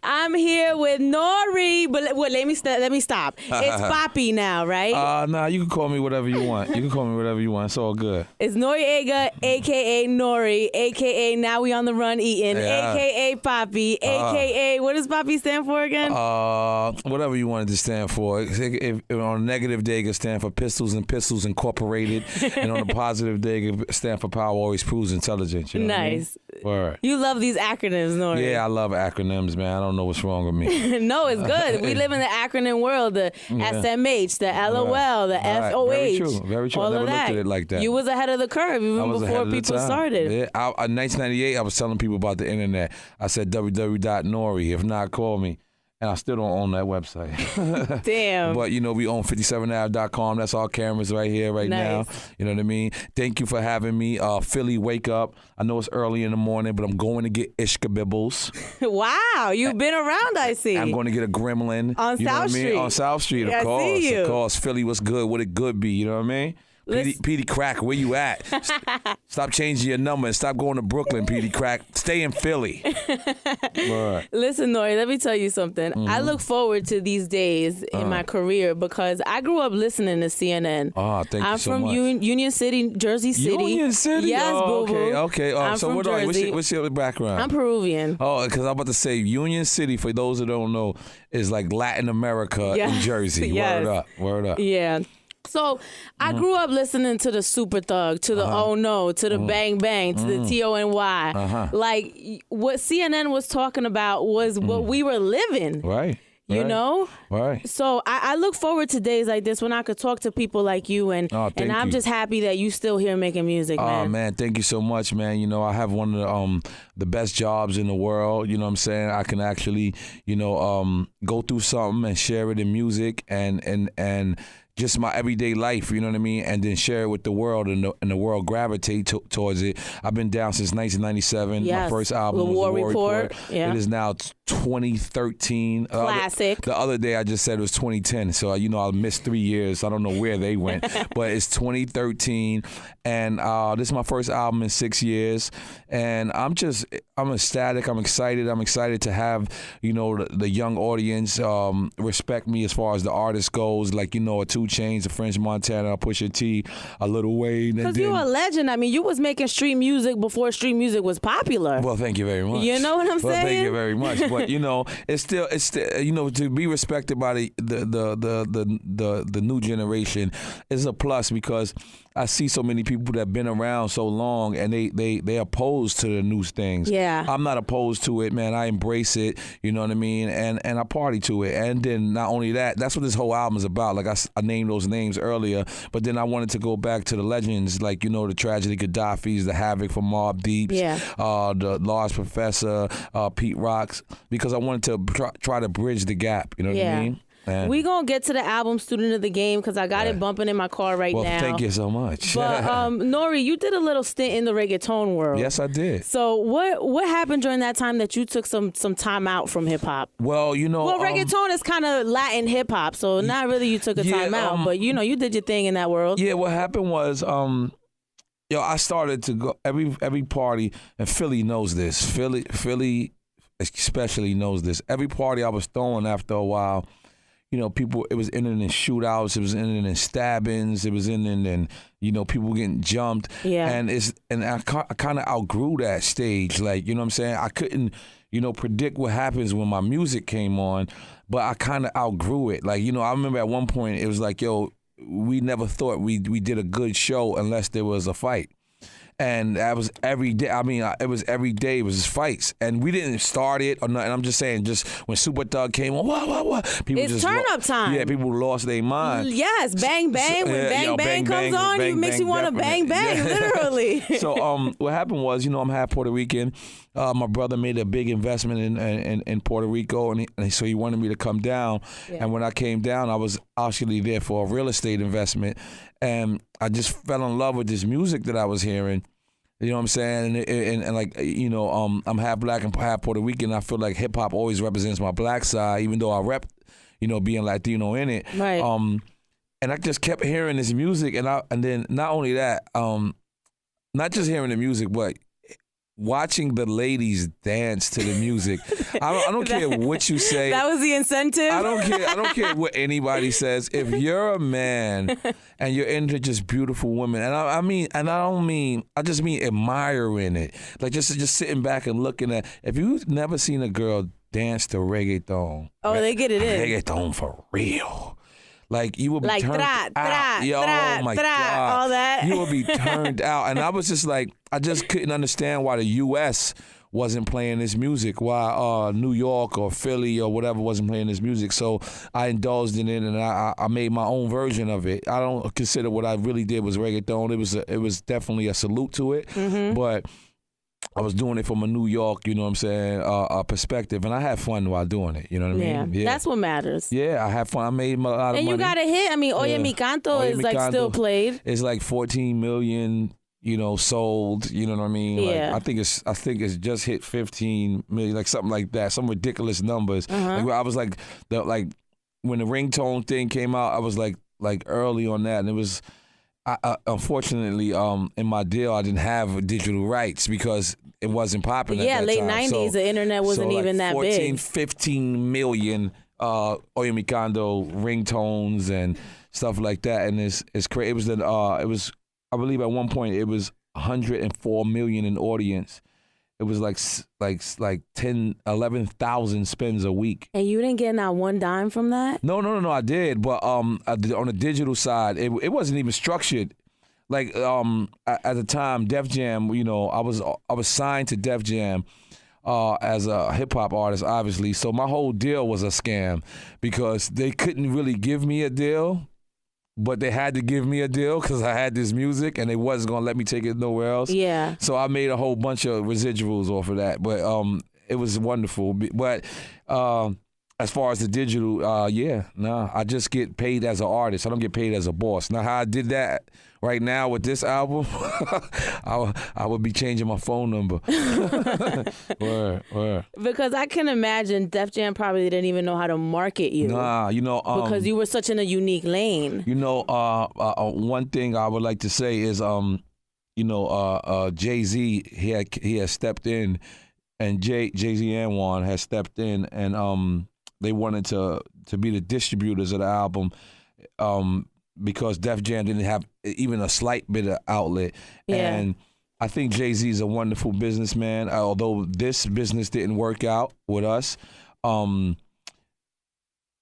I'm here with N.O.R.E, but let me stop. It's Papi now, right? Nah, you can call me whatever you want. It's all good. It's Noriega, a.k.a. N.O.R.E, a.k.a. Now We On The Run Eating, a.k.a. Papi, a.k.a. What does Papi stand for again? Whatever you wanted to stand for. If on a negative day, it could stand for Pistols and Pistols Incorporated. And on a positive day, it could stand for Power Always Proves Intelligence. You know nice. What I mean? You love these acronyms, N.O.R.E. Yeah, I love acronyms, man. I don't know what's wrong with me. No, it's good. We live in the acronym world. The SMH, the LOL, the FOH. Very true. All I never of that. looked at it like that. You was ahead of the curve even before people started. Yeah, in 1998, I was telling people about the internet. I said www.N.O.R.E. If not, call me. And I still don't own that website. Damn. But, we own 57av.com. That's our cameras right here, now. You know what I mean? Thank you for having me. Philly, wake up. I know it's early in the morning, but I'm going to get Ishkabibbles. Wow. You've been around, I see. I'm going to get a gremlin. On South Street. On South Street, of course. I see you. Of course. Philly, what's good? What it good be? You know what I mean? Petey Crack, where you at? Stop changing your number and stop going to Brooklyn, Petey Crack. Stay in Philly. Right. Listen, N.O.R.E, let me tell you something. I look forward to these days in my career because I grew up listening to CNN. Oh, thank you so much. I'm from Union City, Jersey City. Union City? Yes, boo-boo. Okay. I'm so from Jersey. What's your background? I'm Peruvian. Oh, because I'm about to say Union City, for those that don't know, is like Latin America in Jersey. Yes. Word up. Yeah. So I grew up listening to the Super Thug, to the Oh No, to the Bang Bang, to the T.O.N.Y. Like what CNN was talking about was what we were living. Right. You know? Right. So I look forward to days like this when I could talk to people like you, and I'm just happy that you still here making music, man. Oh, man, thank you so much, man. I have one of the best jobs in the world. You know what I'm saying? I can actually, go through something and share it in music and just my everyday life, you know what I mean? And then share it with the world, and the world gravitate towards it. I've been down since 1997. Yes. My first album was War War Report. Yeah. It is now 2013. Classic. The other day I just said it was 2010. So, I missed 3 years. I don't know where they went. But it's 2013. And this is my first album in 6 years. And I'm ecstatic. I'm excited. I'm excited to have, the young audience respect me as far as the artist goes. Like, a 2 Chainz, a French Montana, a Pusha T, a Lil Wayne. Because you're a legend. I mean, you was making street music before street music was popular. Well, thank you very much. You know what I'm saying? Thank you very much. But it's still to be respected by the new generation is a plus, because I see so many people that have been around so long and they opposed to the new things. Yeah. I'm not opposed to it, man. I embrace it, you know what I mean? And I party to it. And then not only that, that's what this whole album is about. Like I named those names earlier, but then I wanted to go back to the legends, like, the Tragedy Gaddafi's, the Havoc from Mobb Deep's, the Large Professor, Pete Rocks, because I wanted to try to bridge the gap, you know what I mean? We gonna get to the album Student of the Game because I got it bumping in my car right now. Well, thank you so much. But N.O.R.E, you did a little stint in the reggaeton world. Yes, I did. So what happened during that time that you took some time out from hip hop? Well, reggaeton is kind of Latin hip hop, so not really you took a time out, but you did your thing in that world. Yeah, what happened was I started to go every party, and Philly knows this. Philly especially knows this. Every party I was throwing, after a while, people, it was ending in shootouts, it was ending in stabbings, it was ending in, people getting jumped. Yeah. And I kind of outgrew that stage. Like, you know what I'm saying? I couldn't, predict what happens when my music came on, but I kind of outgrew it. Like, I remember at one point it was like, we never thought we did a good show unless there was a fight. And that was every day. I mean, it was every day. It was fights, and we didn't start it or nothing. I'm just saying, just when Super Thug came on, what? People it's turn up time. Yeah, people lost their mind. Yes, bang bang. When bang comes on, it makes you want to bang bang, literally. So what happened was, I'm half Puerto Rican. My brother made a big investment in Puerto Rico, and so he wanted me to come down. Yeah. And when I came down, I was actually there for a real estate investment, and I just fell in love with this music that I was hearing. You know what I'm saying? And like, I'm half black and half Puerto Rican. I feel like hip hop always represents my black side, even though I rep, being Latino in it. Right. And I just kept hearing this music, and then not only that, not just hearing the music, but watching the ladies dance to the music. I don't care what you say. That was the incentive. I don't care what anybody says. If you're a man and you're into just beautiful women, and I just mean admiring it, like just sitting back and looking at. If you've never seen a girl dance to reggaeton, they get it in reggaeton for real. Like you will be like turned out. Oh my God. All that. You will be turned out. And I was just like, I just couldn't understand why the U.S. wasn't playing this music, why New York or Philly or whatever wasn't playing this music. So I indulged in it and I made my own version of it. I don't consider what I really did was reggaeton. It was definitely a salute to it, but I was doing it from a New York, you know what I'm saying, perspective, and I had fun while doing it. You know what I mean? Yeah, that's what matters. Yeah, I had fun. I made a lot of money. And you got a hit. I mean, Oye Mi Canto is like still played. It's like 14 million, sold. You know what I mean? Yeah. Like, I think it's just hit 15 million, like something like that, some ridiculous numbers. Like, I was like when the ringtone thing came out, I was like early on that, and it was. Unfortunately, in my deal, I didn't have digital rights because it wasn't popular. Yeah, at that late time. 90s, the internet wasn't even that 14, big. 15 million Oye Mi Canto ringtones and stuff like that, and it's crazy. It was I believe at one point it was 104 million in audience. It was like 10, 11,000 spins a week. And you didn't get not one dime from that? No, I did. But on the digital side, it wasn't even structured. Like at the time, Def Jam, I was signed to Def Jam as a hip hop artist, obviously. So my whole deal was a scam because they couldn't really give me a deal. But they had to give me a deal because I had this music and they wasn't going to let me take it nowhere else. Yeah. So I made a whole bunch of residuals off of that. But it was wonderful. But as far as the digital, I just get paid as an artist. I don't get paid as a boss. Now, how I did that right now with this album, I would be changing my phone number. Word. Because I can imagine Def Jam probably didn't even know how to market you. Nah, because you were such in a unique lane. One thing I would like to say is, Jay-Z, he had stepped in, and Jay-Z and Juan had stepped in, and they wanted to be the distributors of the album. Because Def Jam didn't have even a slight bit of outlet. Yeah. And I think Jay-Z is a wonderful businessman, although this business didn't work out with us. Like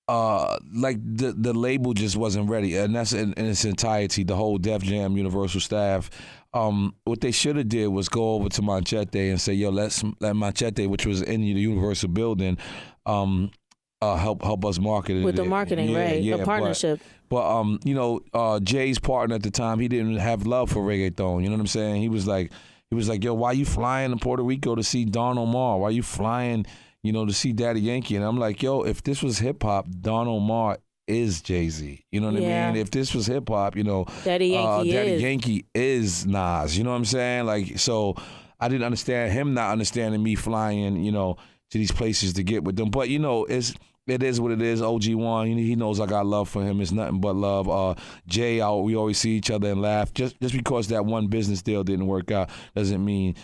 the label just wasn't ready, and that's in its entirety, the whole Def Jam Universal staff. What they should have did was go over to Machete and say, yo, let Machete, which was in the Universal building, help us market it. With the marketing, right? Yeah, a partnership. But Jay's partner at the time, he didn't have love for reggaeton. You know what I'm saying? He was like, yo, why you flying to Puerto Rico to see Don Omar? Why you flying, to see Daddy Yankee? And I'm like, yo, if this was hip hop, Don Omar is Jay-Z. You know what I mean? If this was hip hop, Daddy Yankee is Nas. You know what I'm saying? Like, so I didn't understand him not understanding me flying, to these places to get with them. But it is what it is. OG1, he knows I got love for him. It's nothing but love. Jay, we always see each other and laugh. Just because that one business deal didn't work out doesn't mean,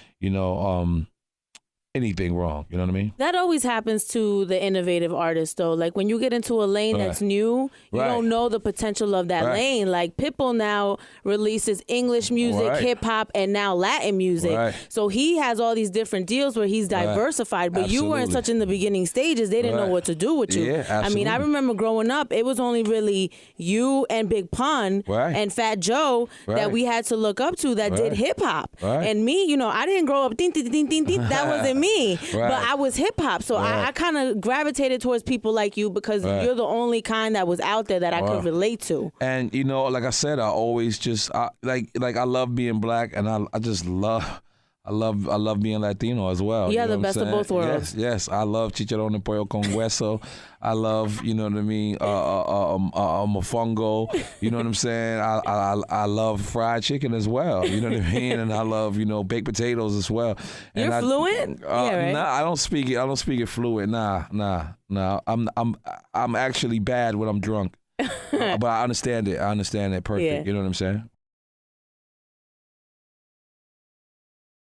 anything wrong. You know what I mean? That always happens to the innovative artists, though. Like when you get into a lane that's new, you don't know the potential of that lane. Like Pitbull now releases English music, hip hop, and now Latin music. So he has all these different deals where he's diversified. But you weren't such in the beginning stages. They didn't know what to do with you. Yeah, absolutely. I mean, I remember growing up, it was only really you and Big Pun and Fat Joe that we had to look up to that did hip hop. And me, I didn't grow up. That wasn't me, but I was hip hop, so I kind of gravitated towards people like you because you're the only kind that was out there that I could relate to. And like I said, I always just I love being black, and I just love. I love being Latino as well. Yeah, the best of both worlds. Yes. I love chicharrón and pollo con hueso. I love, you know what I mean, mofongo. You know what I'm saying? I love fried chicken as well. You know what I mean? And I love, baked potatoes as well. And You're fluent? Yeah, right? Nah, I don't speak it fluent. Nah. I'm actually bad when I'm drunk. But I understand it. Perfect. You know what I'm saying?